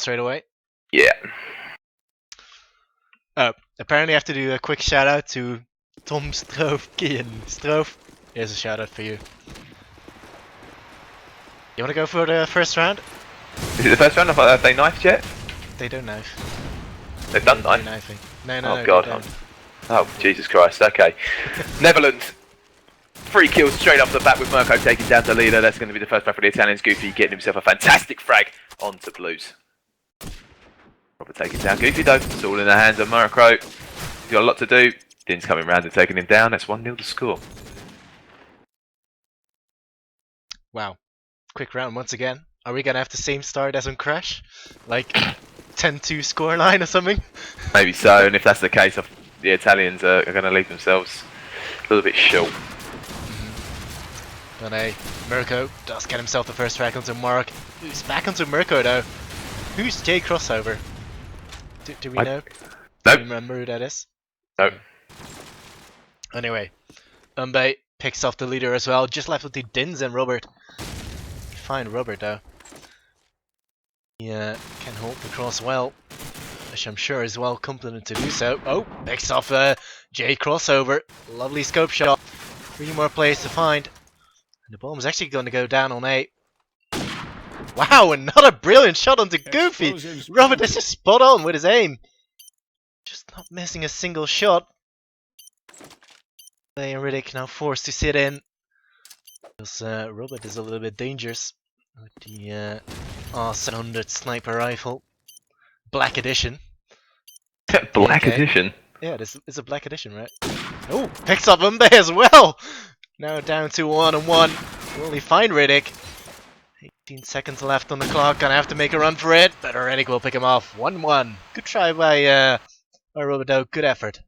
straight away? Yeah. Oh, apparently I have to do a quick shout out to Tom Stroofkian. Stroof, here's a shout out for you. You wanna go for the first round? Is it the first round? Have they knifed yet? They don't knife. They've done knife? Knifing. No, Oh god. they don't. Oh Jesus Christ, okay. Netherlands. 3 kills straight off the bat with Mirko taking down the leader. That's going to be the first round for the Italians. Goofy getting himself a fantastic frag onto Blues. Robert taking down Goofy though. It's all in the hands of Mirko. He's got a lot to do. Din's coming round and taking him down. That's 1-0 to score. Wow. Quick round once again. Are we gonna have the same start as on Crash? Like 10-2 scoreline or something? Maybe so, and if that's the case, the Italians are going to leave themselves a little bit short. And Mirko does get himself the first frag onto Mark. Who's back onto Mirko though? Who's J Crossover? Do we know? Nope. Do you remember who that is? Nope. Anyway, Umbe picks off the leader as well. Just left with the Dins and Robert. Fine Robert though. He can hold the cross well, which I'm sure is well competent to do so. Oh, picks off J Crossover. Lovely scope shot. 3 more players to find. And the bomb is actually going to go down on A. Wow, another brilliant shot onto Goofy. Robert is just spot on with his aim. Just not missing a single shot. And Riddick now forced to sit in. Because Robert is a little bit dangerous with the R700 sniper rifle. Black edition. Black edition? Yeah, it's a black edition, right? Oh, picks up Umbe as well! Now down to 1-1. Will he find Riddick? 18 seconds left on the clock, gonna have to make a run for it, but Riddick will pick him off. 1-1. Good try by Robodo, good effort.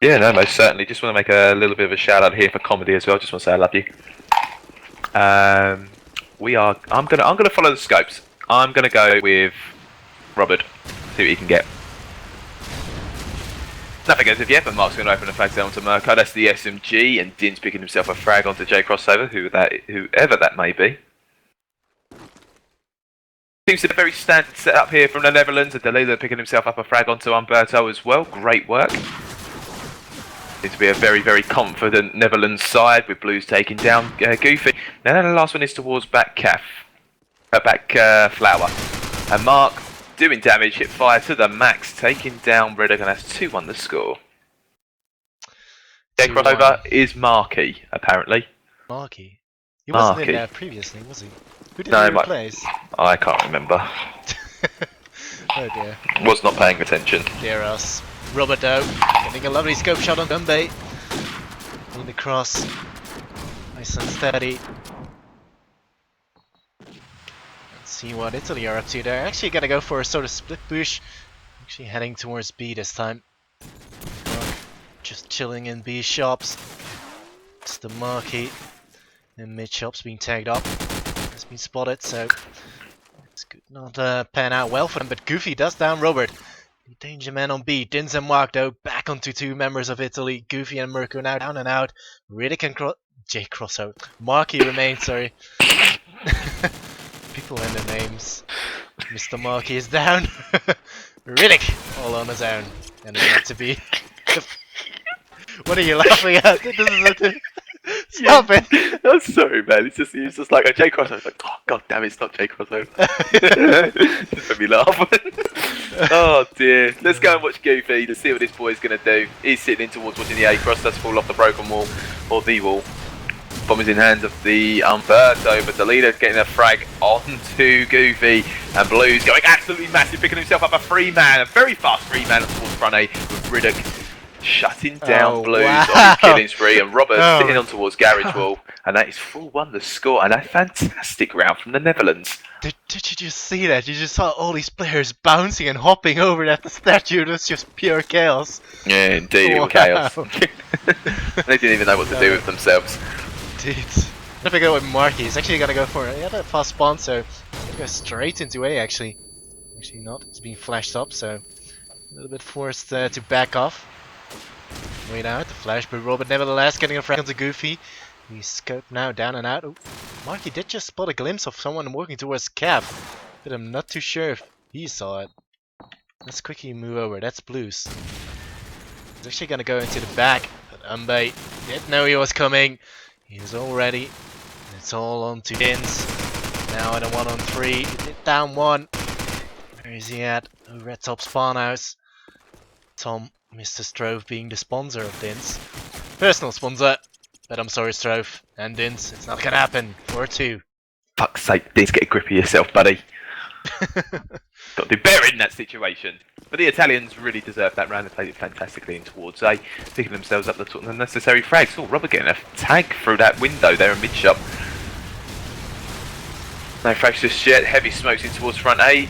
Yeah, no, most certainly. Just want to make a little bit of a shout out here for comedy as well. Just want to say I love you. I'm gonna follow the scopes. I'm gonna go with Robert. See what he can get. Nothing as of yet, but Mark's going to open a flag down to Mirko. That's the SMG, and Din's picking himself a frag onto J Crossover, whoever that may be. Seems to be a very standard setup here from the Netherlands. And Delila picking himself up a frag onto Umberto as well. Great work. Seems to be a very, very confident Netherlands side with Blues taking down Goofy. Now the last one is towards back Flower. And Mark doing damage, hit fire to the max, taking down Riddick, and that's 2-1 the score. J Crossover is Marky, apparently. Marky? He wasn't in there previously, was he? Who did he replace? I can't remember. Oh dear. Was not paying attention. Dear us. Roboto getting a lovely scope shot on Umbe. In the cross. Nice and steady. See what Italy are up to. They're actually gonna go for a sort of split push. Actually heading towards B this time. Just chilling in B shops. It's the Marquee. And mid shops being tagged up. Has been spotted, so it's good not pan out well for them. But Goofy does down Robert. The danger man on B. Dins and Mark though back onto 2 members of Italy. Goofy and Mirko now down and out. Riddick and J Crossover. Marquee remains, sorry. People and their names. Mr. Marquee is down. Riddick all on his own. And it's not to be. What are you laughing at? Stop it! I'm sorry, man. It's just like a J Crossover. It's like, oh god damn it, it's not J Crossover. Just made me laugh. Oh dear. Let's go and watch Goofy. Let's see what this boy's gonna do. He's sitting in towards watching the A cross. Does fall off the broken wall or the wall. Bomb is in hands of the Umberto, but the leader getting a frag onto Goofy, and Blues going absolutely massive, picking himself up a 3-man, a very fast 3-man towards front A with Riddick shutting down Blues on his killing spree, and Robert sitting on towards Garage Wall, and that is 4-1 the score, and a fantastic round from the Netherlands. Did you just see that? You just saw all these players bouncing and hopping over that statue. It was just pure chaos. Yeah, indeed, it was chaos. They didn't even know what to do with themselves. Indeed. I'm gonna go with Marky. He's actually gonna go for it. He had a fast spawn, so he's gonna go straight into A actually. Actually not. It's being flashed up, so a little bit forced to back off. Wait out the flash, but Robert nevertheless getting a frag onto Goofy. He's scoped now down and out. Oh, Marky did just spot a glimpse of someone walking towards Cap, but I'm not too sure if He saw it. Let's quickly move over. That's Blues. He's actually gonna go into the back, but Umbe didn't know he was coming. He was all ready. It's all on to Dins. Now in a 1-on-3. Down one. Where is he at? Over at top spawn house. Tom, Mr. Strove being the sponsor of Dins. Personal sponsor. But I'm sorry, Strove. And Dins, it's not gonna happen. 4-2. Fuck's sake, Dins, get a grip of yourself, buddy. Got to do better in that situation. But the Italians really deserved that round. They played it fantastically in towards A, picking themselves up the necessary frags. Oh, Robert getting a tag through that window there in mid-shop. No frags just yet. Heavy smokes in towards front A.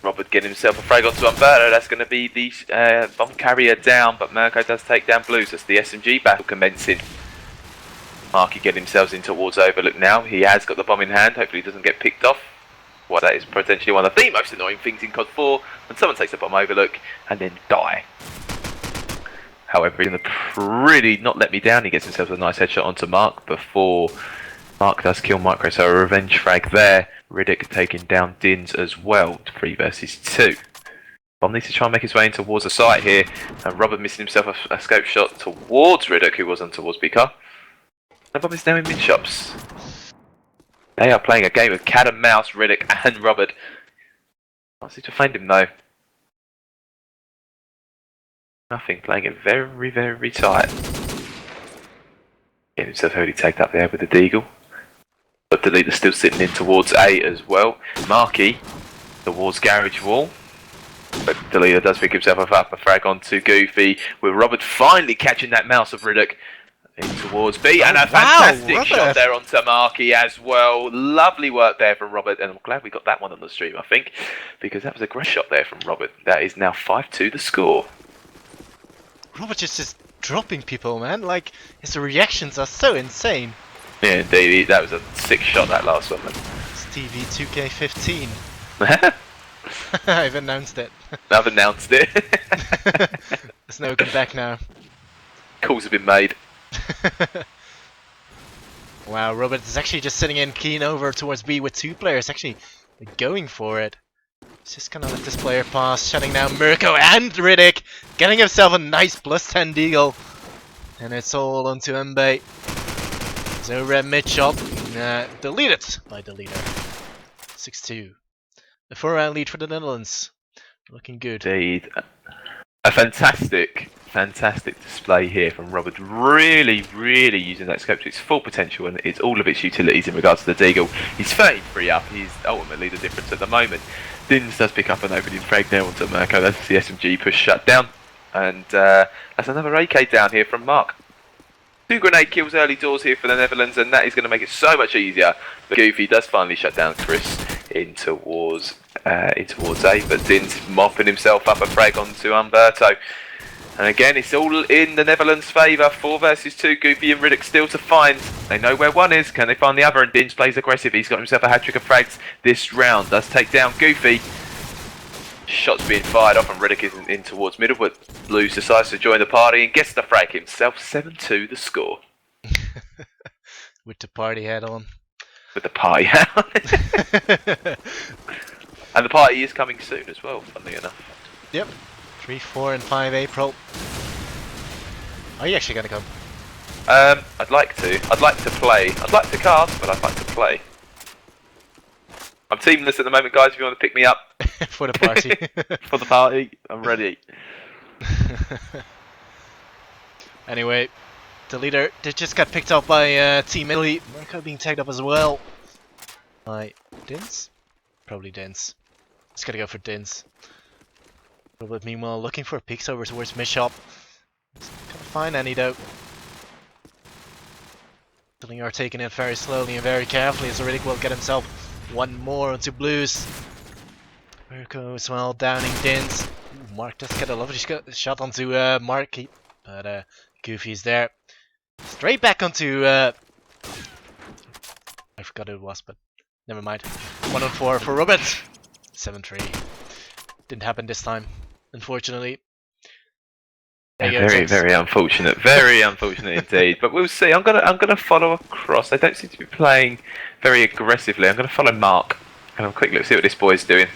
Robert getting himself a frag onto Umberto. That's going to be the bomb carrier down, but Mirko does take down Blues. That's the SMG battle commencing. Marky getting himself in towards Overlook now. He has got the bomb in hand. Hopefully he doesn't get picked off. Well, that is potentially one of the most annoying things in COD 4 when someone takes a bomb Overlook and then die. However, he's going to pretty not let me down. He gets himself a nice headshot onto Mark before Mark does kill Micro. So a revenge frag there. Riddick taking down Dins as well. 3 versus 2. Bomb needs to try and make his way in towards the site here. And Robert missing himself a scope shot towards Riddick, who was on towards Beaker. And Bob is now in mid-shops. They are playing a game of cat and mouse, Riddick and Robert. Can't seem to find him though. Nothing, playing it very, very tight. Getting himself heavily tagged up there with the Deagle. But the leader still sitting in towards A as well. Marky towards Garage Wall. But the leader does pick himself up a frag onto Goofy, with Robert finally catching that mouse of Riddick. In towards B, and a fantastic shot there onto Marky as well. Lovely work there from Robert, and I'm glad we got that one on the stream, I think, because that was a great shot there from Robert. That is now 5-2 the score. Robert just dropping people, man. Like, his reactions are so insane. Yeah, indeed. That was a sick shot, that last one, man. Stevie 2K15. I've announced it. I've announced it. There's no going back now. Calls have been made. Wow, Robert is actually just sitting in keen over towards B with 2 players actually going for it. He's just gonna let this player pass, shutting down Mirko and Riddick, getting himself a nice +10 deagle. And it's all onto Mbe. He's over at mid-shop, deleted by the leader. 6-2. The 4-round lead for the Netherlands. Looking good. Indeed. A fantastic display here from Robert. Really using that scope to its full potential and it's all of its utilities in regards to the Deagle. He's 33 up. He's ultimately the difference at the moment. Dins does pick up an opening frag there onto Mirko. That's the SMG push shut down. And that's another AK down here from Mark. 2 grenade kills early doors here for the Netherlands, and that is going to make it so much easier. But Goofy does finally shut down Chris in towards A, but Din's mopping himself up a frag onto Umberto. And again, it's all in the Netherlands' favour. 4 versus 2. Goofy and Riddick still to find. They know where one is. Can they find the other? And Dins plays aggressive. He's got himself a hat-trick of frags this round. Does take down Goofy. Shots being fired off, and Riddick is in towards middle, but Blues decides to join the party and gets the frag himself. 7-2 the score. With the party hat on. With the party hat on. And the party is coming soon as well, funnily enough. Yep. 3, 4 and 5 April. Are you actually going to come? I'd like to. I'd like to play. I'd like to cast, but I'd like to play. I'm teamless at the moment, guys, if you want to pick me up. For the party. For the party, I'm ready. Anyway, the leader just got picked up by Team Italy. Mirko being tagged up as well. By Dins? Probably Dins. Just gotta go for Dins. Robert meanwhile looking for peeks over towards mid-shop. Can't find any though. Something are taking it very slowly and very carefully as Riddick will get himself one more onto Blues. Mirko as well downing Dins. Ooh, Mark does get a lovely shot onto Marky, but Goofy's there. Straight back onto I forgot who it was, but never mind. 1-on-4 for Robert. 7-3. Didn't happen this time, unfortunately. Yeah, very unfortunate. Very unfortunate indeed. But we'll see. I'm gonna follow across. They don't seem to be playing very aggressively. I'm gonna follow Mark and have a quick look, see what this boy's doing.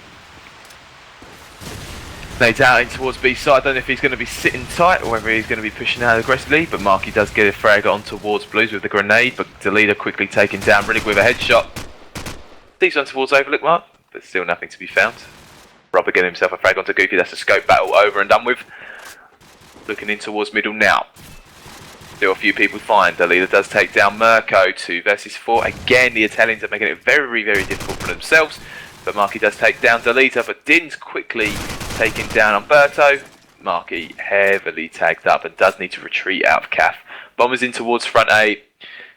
Nades out in towards B side. I don't know if he's going to be sitting tight or whether he's going to be pushing out aggressively, but Marky does get a frag on towards Blues with the grenade, but Delita quickly taken down Riddick with a headshot. Sees on towards Overlook Mark, but still nothing to be found. Robert getting himself a frag onto Goofy. That's a scope battle over and done with. Looking in towards middle now. Still a few people find. Delita does take down Mirko, 2 versus 4. Again, the Italians are making it very, very difficult for themselves. But Marky does take down Delita, but Din's quickly taking down Umberto. Marky heavily tagged up and does need to retreat out of CAF. Bombers in towards front A.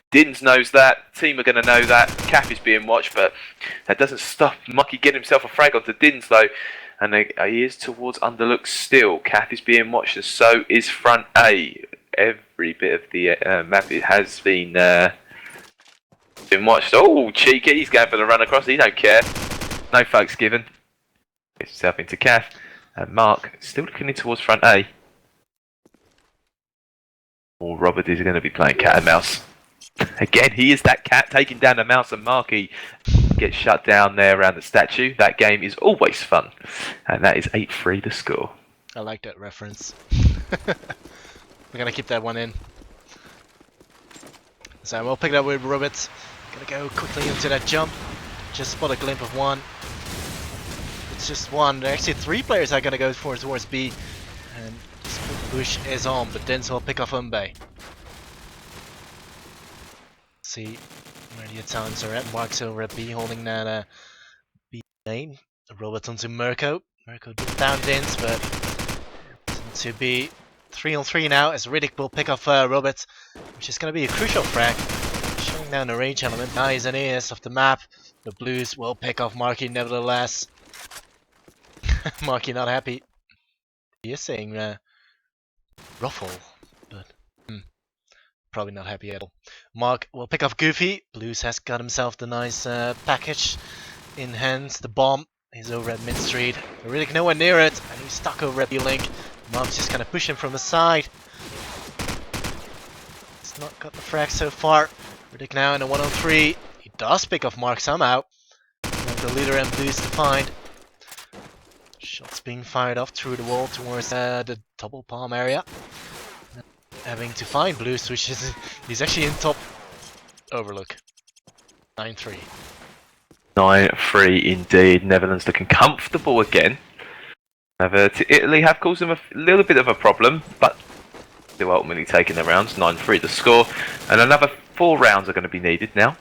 Dins knows that. Team are going to know that. CAF is being watched, but that doesn't stop Marky getting himself a frag onto Dins though. And he is towards Underlook still. CAF is being watched and so is front A. Every bit of the map has been watched. Oh, cheeky. He's going for the run across. He don't care. No fucks given. Gets himself into CAF. And Mark still looking in towards front A. Or Robert is going to be playing cat and mouse. Again, he is that cat taking down the mouse, and Marky gets shut down there around the statue. That game is always fun. And that is 8-3 the score. I like that reference. We're gonna keep that one in. So we'll pick it up with Robert. Gonna go quickly into that jump. Just spot a glimpse of one. It's just one. Actually, 3 players are gonna go towards B. And this push is on, but Dins will pick off Umbe. See where the Italians are at. Mark's over at B, holding that B lane. Robert onto Mirko. Mirko down Dins, but to B. 3-on-3 now as Riddick will pick off Robert, which is going to be a crucial frag. Showing down the range element, eyes and ears of the map. The Blues will pick off Marky nevertheless. Marky not happy. He is saying ruffle, but probably not happy at all. Mark will pick off Goofy. Blues has got himself the nice package in hand. The bomb is over at Mid Street. Riddick nowhere near it, and he's stuck over at B-Link. Mark's just gonna push him from the side. He's not got the frag so far. Riddick now in a 1-on-3. He does pick off Mark somehow. The leader and Blues to find. Shots being fired off through the wall towards the double palm area. Having to find Blues, which is he's actually in top Overlook. 9-3. 9-3 indeed. Netherlands looking comfortable again. Italy have caused them a little bit of a problem, but they're ultimately taking the rounds. 9-3 the score, and another 4 rounds are going to be needed now.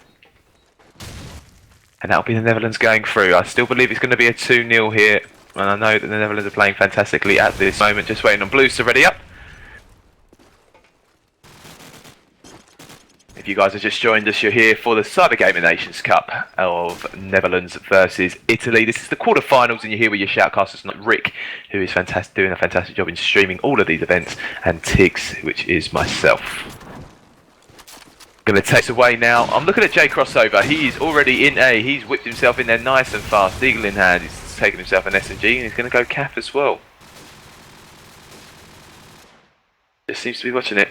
And that'll be the Netherlands going through. I still believe it's going to be a 2-0 here, and I know that the Netherlands are playing fantastically at this moment. Just waiting on Blues to ready up. If you guys have just joined us, you're here for the Cybergamer Nations Cup of Netherlands versus Italy. This is the quarterfinals, and you're here with your shoutcasters, not Rick, who is fantastic, doing a fantastic job in streaming all of these events, and Tiggs, which is myself. Going to take away now. I'm looking at Jay Crossover. He is already in A. He's whipped himself in there nice and fast. Eagle in hand. He's taken himself an SMG, and he's going to go CAF as well. Just seems to be watching it.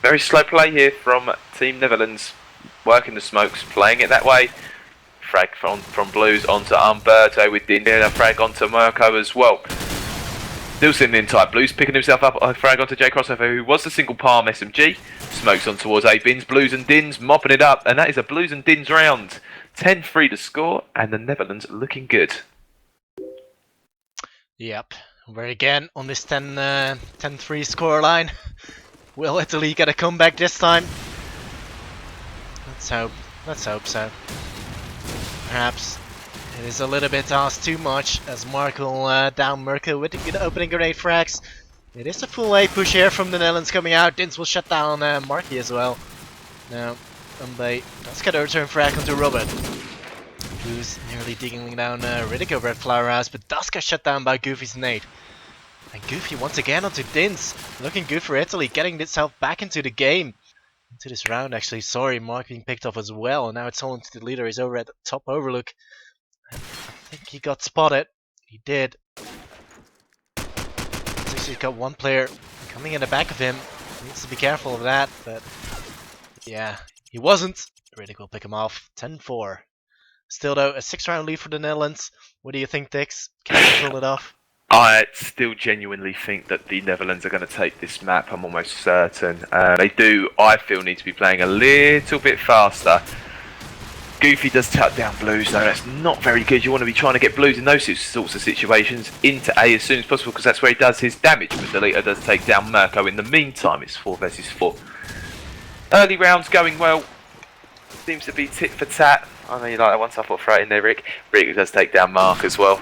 Very slow play here from Team Netherlands, working the smokes, playing it that way. Frag from Blues onto Umberto with Din, and a frag onto Mirko as well. Still sitting in tight. Blues picking himself up a frag onto J Crossover, who was the single palm SMG. Smokes on towards A Bins, Blues and Dins mopping it up, and that is a Blues and Dins round. 10-3 to score, and the Netherlands looking good. Yep, we're again on this 10-3 scoreline. Will Italy get a comeback this time? Let's hope. Let's hope so. Perhaps it is a little bit asked too much as Mark will down Mirko with the opening grenade frags. It is a full A push here from the Netherlands coming out. Dins will shut down Marky as well. Now, Umbe does get a return frag onto Robert. Who's nearly digging down Riddick over at Flower House, but does get shut down by Goofy's nade. And Goofy once again onto Dins. Looking good for Italy, getting itself back into the game. Into this round actually. Sorry, Mark being picked off as well. And now it's on to the leader. He's over at the top Overlook. And I think he got spotted. He did. He's got one player coming in the back of him. He needs to be careful of that. But yeah, he wasn't. Riddick will pick him off. 10-4. Still though, a 6-round lead for the Netherlands. What do you think, Dix? Can they pull it off? I still genuinely think that the Netherlands are going to take this map. I'm almost certain. They do, I feel, need to be playing a little bit faster. Goofy does tuck down Blues though, that's not very good. You want to be trying to get Blues in those sorts of situations into A as soon as possible, because that's where he does his damage, but Delita does take down Mirko. In the meantime, it's 4 versus 4. Early rounds going well, seems to be tit for tat. I know you like that one, so I thought throw it in there, Rick. Rick does take down Mark as well,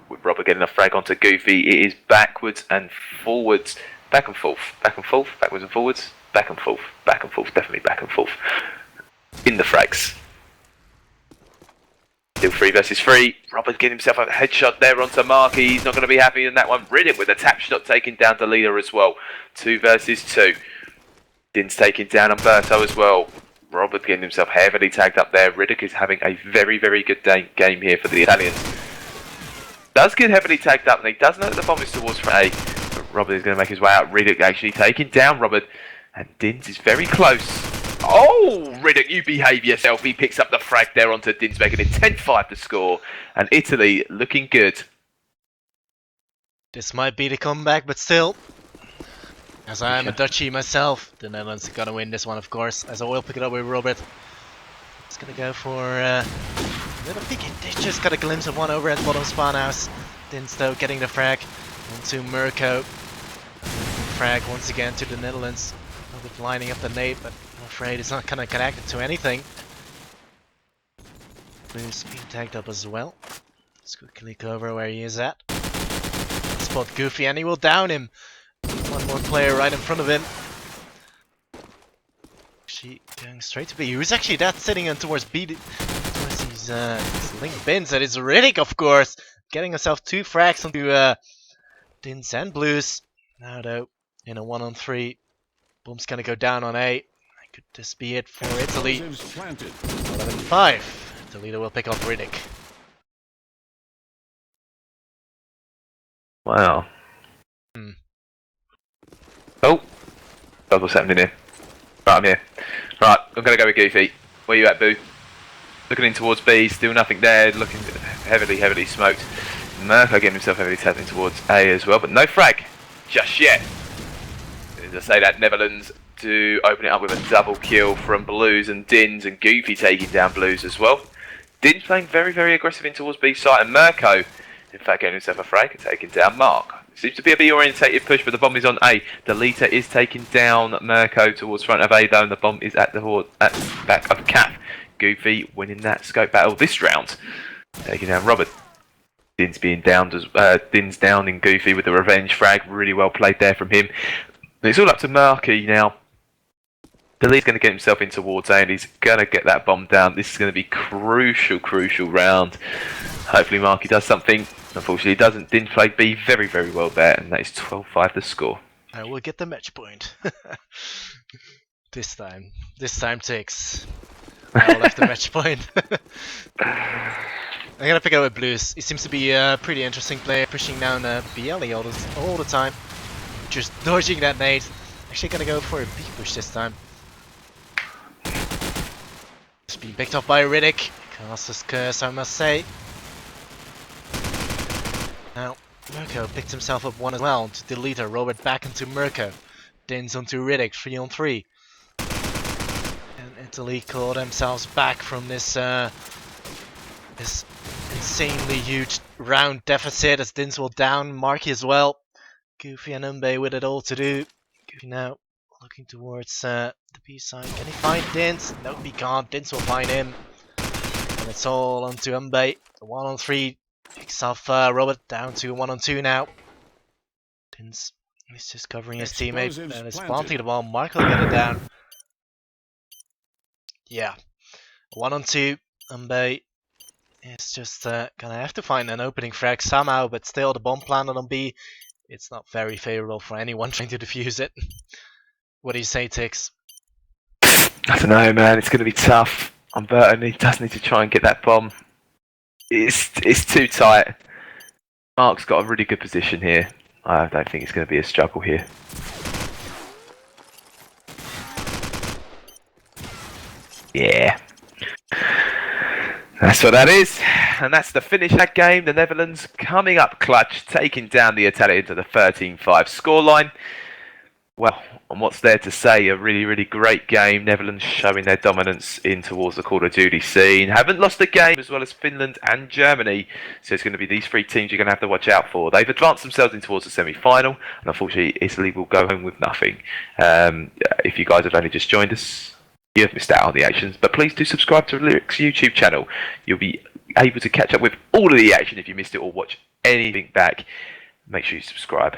with Robert getting a frag onto Goofy. It is backwards and forwards, back and forth, backwards and forwards, back and forth, definitely back and forth, in the frags. Still 3 versus 3. Robert getting himself a headshot there onto Marky. He's not going to be happy in that one. Riddick with a tap shot taking down the leader as well. 2 versus 2. Din's taking down Umberto as well. Robert getting himself heavily tagged up there. Riddick is having a very, very good game here for the Italians. Does get heavily tagged up, and he does know that the bomb is towards A. But Robert is going to make his way out. Riddick actually taking down Robert. And Dins is very close. Oh, Riddick, you behave yourself. He picks up the frag there onto Dins, making it 10-5 to score. And Italy looking good. This might be the comeback, but still, as I am a Dutchie myself, the Netherlands are gonna win this one, of course. As I will pick it up with Robert. He's gonna go for a little peek. They just got a glimpse of one over at bottom spawn house. Dins though getting the frag onto Mirko. Frag once again to the Netherlands. With lining up the nade, but I'm afraid it's not gonna connect it to anything. Blue's being tagged up as well. Let's quickly cover where he is at. Spot Goofy and he will down him. One more player right in front of him. Actually going straight to B. He was actually that sitting in towards B. Towards his link bins. That is Riddick, of course. Getting himself 2 frags onto Dins and Blues. Now though, in a 1-on-3. Boom's gonna go down on A. Could this be it for Italy? 11-5. The leader will pick up Riddick. Wow. Oh. God, what's happening here? Right, I'm here. Right, I'm gonna go with Goofy. Where you at, Boo? Looking in towards B, still nothing there. Looking heavily smoked. Mirko getting himself heavily tapping towards A as well, but no frag just yet. To say that, Netherlands to open it up with a double kill from Blues and Dins, and Goofy taking down Blues as well. Dins playing very aggressive in towards B site, and Mirko, in fact, getting himself a frag and taking down Mark. Seems to be a B-orientated push, but the bomb is on A. Delita is taking down Mirko towards front of A though, and the bomb is at the back of Cap. Goofy winning that scope battle this round, taking down Robert. Dins being downed as Dins downing Goofy with the revenge frag. Really well played there from him. It's all up to Marky now. The lead's going to get himself in towards A, and he's going to get that bomb down. This is going to be crucial round. Hopefully Marky does something. Unfortunately he doesn't. Didn't play B very well there, and that is 12-5 the score. I will get the match point. This time takes. I will have the match point. I'm gonna pick up with Blues. He seems to be a pretty interesting player, pushing down BLE all the time. Just dodging that nade. Actually gonna go for a B push this time. Just being picked up by Riddick. Castle's curse, I must say. Now, Mirko picked himself up one as well to delete her. Robert back into Mirko. Dins onto Riddick, 3-on-3. And Italy called themselves back from this this insanely huge round deficit as Dins will down Marky as well. Goofy and Umbe with it all to do. Goofy now looking towards the B side. Can he find Dins? No, he can't. Dins will find him. And it's all onto Umbe. The 1-on-3 picks off Robert down to 1-on-2 now. Dins is just covering his teammate and is planting the ball. Mark will get it down. Yeah. 1-on-2. Umbe is just gonna have to find an opening frag somehow, but still the bomb planted on B. It's not very favorable for anyone trying to defuse it. What do you say, Tix? I don't know, man. It's going to be tough. Umberto does need to try and get that bomb. It's too tight. Mark's got a really good position here. I don't think it's going to be a struggle here. Yeah. That's what that is, and that's the finish of that game. The Netherlands coming up clutch, taking down the Italians to the 13-5 scoreline. Well, and what's there to say? A really, really great game. Netherlands showing their dominance in towards the Call of Duty scene. Haven't lost a game, as well as Finland and Germany. So it's going to be these three teams you're going to have to watch out for. They've advanced themselves in towards the semi-final, and unfortunately, Italy will go home with nothing. If you guys have only just joined us, you have missed out on the actions, but please do subscribe to Lyrics YouTube channel. You'll be able to catch up with all of the action if you missed it or watch anything back. Make sure you subscribe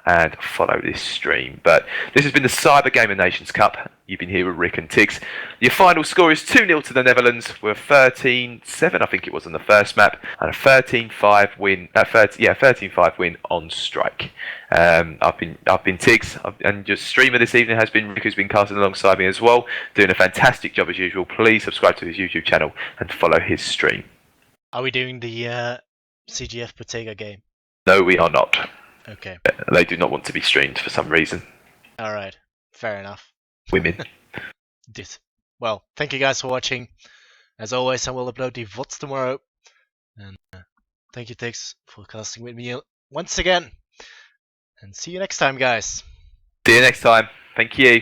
and follow this stream. But this has been the Cybergamer Nations Cup. You've been here with Rick and Tiggs. Your final score is 2-0 to the Netherlands. We're 13-7, I think it was on the first map, and a 13-5 win. 13-5 win on strike. I've been Tiggs, and your streamer this evening has been Rick, who's been casting alongside me as well, doing a fantastic job as usual. Please subscribe to his YouTube channel and follow his stream. Are we doing the CGF Bottega game? No, we are not. Okay. They do not want to be streamed for some reason. Alright, fair enough. Women. Well, thank you guys for watching. As always, I will upload the VODs tomorrow. And thank you, Tiggs, for casting with me once again. And see you next time, guys. See you next time. Thank you.